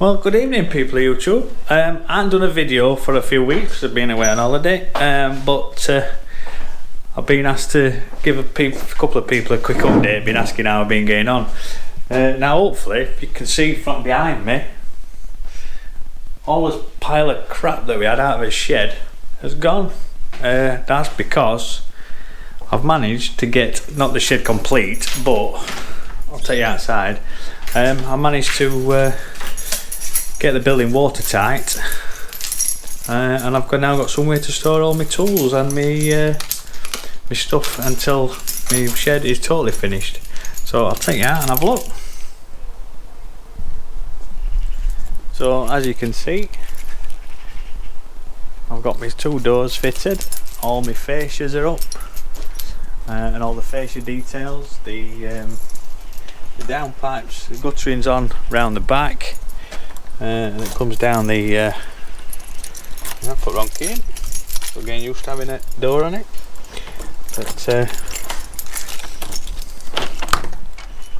Well, good evening people of YouTube. I haven't done a video for a few weeks. I've been away on holiday, but I've been asked to give a couple of people a quick update, been asking how I've been getting on. Now hopefully, if you can see from behind me, all this pile of crap that we had out of the shed has gone. That's because I've managed to get, not the shed complete, but I'll take you outside. I managed to get the building watertight, and I've now got somewhere to store all my tools and my stuff until my shed is totally finished. So I'll take you out and have a look. So as you can see, I've got my two doors fitted, all my fascias are up, and all the fascia details, the downpipes, the guttering's on round the back. And it comes down the I put wrong key in, so getting used to having a door on it. But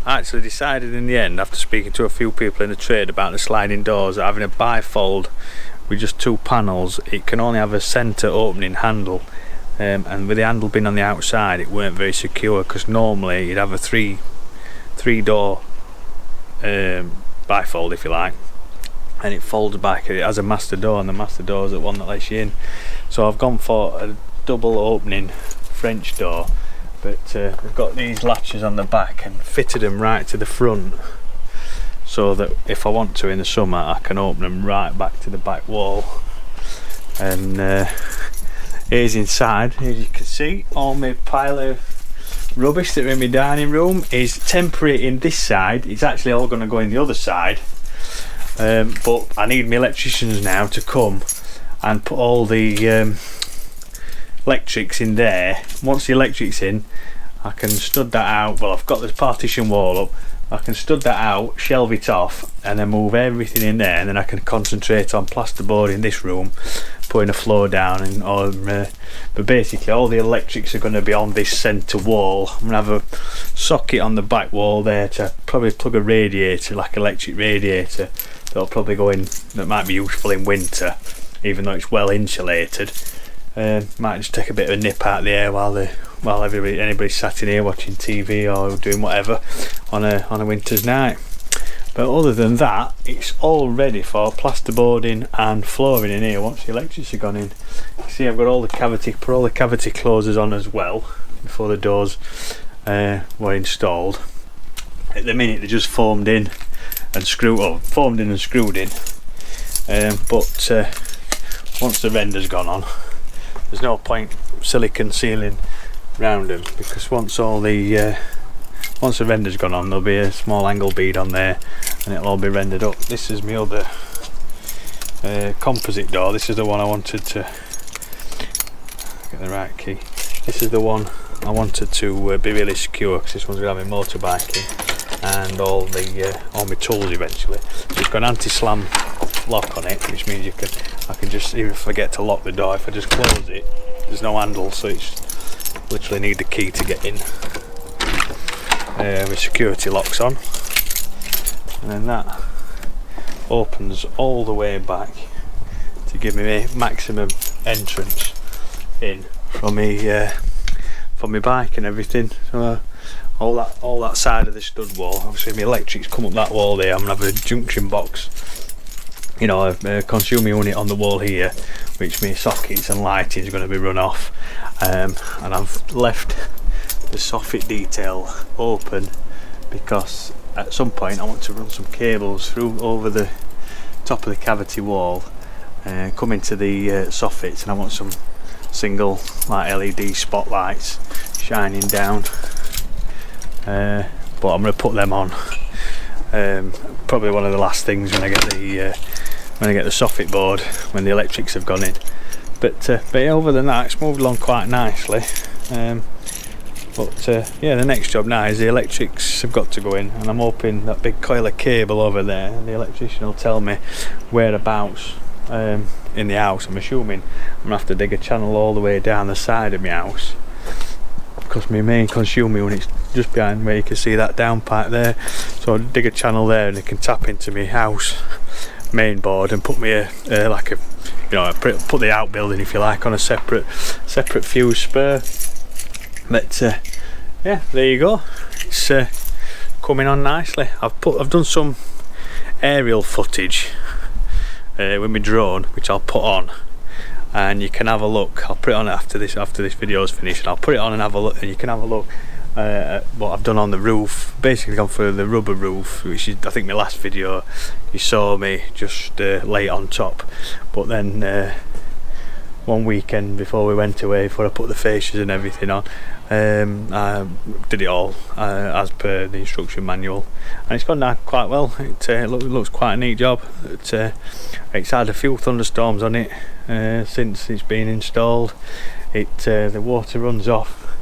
I actually decided in the end, after speaking to a few people in the trade about the sliding doors, that having a bifold with just two panels, it can only have a centre opening handle, and with the handle being on the outside it weren't very secure, because normally you'd have a three door bifold, if you like, and it folds back. It has a master door, and the master door is the one that lets you in. So I've gone for a double opening French door, but we've got these latches on the back and fitted them right to the front, so that if I want to in the summer I can open them right back to the back wall. And here's inside. As you can see, all my pile of rubbish that are in my dining room is temporary in this side. It's actually all going to go in the other side. But I need my electricians now to come and put all the electrics in there. Once the electric's in, I can stud that out. Well, I've got this partition wall up. I can stud that out, shelve it off, and then move everything in there, and then I can concentrate on plasterboard in this room, putting a floor down, and but basically all the electrics are going to be on this centre wall. I'm going to have a socket on the back wall there to probably plug a radiator, like electric radiator, that'll probably go in, that might be useful in winter, even though it's well insulated. Might just take a bit of a nip out of the air while anybody's sat in here watching TV or doing whatever on a winter's night. But other than that, it's all ready for plasterboarding and flooring in here once the electrics are gone in. You see, I've got all the cavity closers on as well before the doors were installed. At the minute they're just formed in and screwed in. But once the render's gone on, there's no point silicon sealing round them, because once the render's gone on, there'll be a small angle bead on there and it'll all be rendered up. This is my other composite door. This is the one I wanted to get the right key. This is the one I wanted to be really secure, because this one's going to have my motorbiking and all my tools eventually. So it's got an anti-slam lock on it, which means I can just, even if I get to lock the door, if I just close it, there's no handle, so it's literally need the key to get in. My security lock's on, and then that opens all the way back to give me maximum entrance in from my bike and everything. So all that side of the stud wall, obviously my electrics come up that wall there. I'm gonna have a junction box, you know, a consumer unit on the wall here, which means sockets and lighting is going to be run off, and I've left the soffit detail open because at some point I want to run some cables through over the top of the cavity wall, come into the soffits, and I want some single like LED spotlights shining down, but I'm going to put them on probably one of the last things when I get the soffit board, when the electrics have gone in. But other than that, it's moved along quite nicely. Yeah, the next job now is the electrics have got to go in, and I'm hoping that big coil of cable over there, and the electrician will tell me whereabouts in the house. I'm assuming I'm going to have to dig a channel all the way down the side of my house because my main consumer unit's just behind where you can see that downpipe there. So I dig a channel there and it can tap into my house main board and put me like a, you know, put the outbuilding, if you like, on a separate fuse spur. But yeah, there you go. It's coming on nicely. I've done some aerial footage with my drone, which I'll put on, and you can have a look. I'll put it on after this video is finished, and I'll put it on and have a look, and you can have a look at what I've done on the roof. Basically gone for the rubber roof, which is, I think, my last video you saw me just lay it on top. But then one weekend before we went away, before I put the fascias and everything on, I did it all as per the instruction manual, and it's gone down quite well. It looks quite a neat job. It's had a few thunderstorms on it since it's been installed. The water runs off,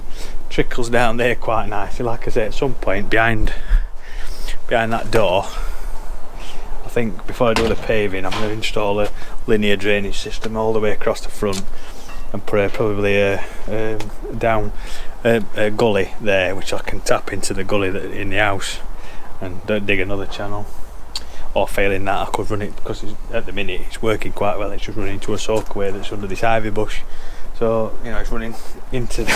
trickles down there quite nicely. Like I say, at some point behind that door, I think before I do the paving, I'm going to install a linear drainage system all the way across the front, and put probably down a gully there, which I can tap into the gully in the house and dig another channel. Or failing that, I could run it, because at the minute it's working quite well. It's just running into a soakaway that's under this ivy bush. So, you know, it's running into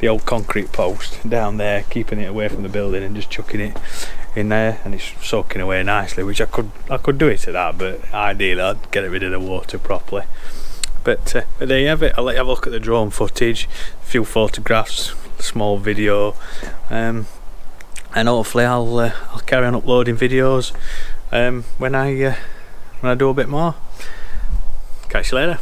the old concrete post down there, keeping it away from the building and just chucking it in there, and it's soaking away nicely, which I could do it at that, but ideally I'd get rid of the water properly. But there you have it. I'll let you have a look at the drone footage, a few photographs, a small video, and hopefully I'll carry on uploading videos when I do a bit more. Catch you later.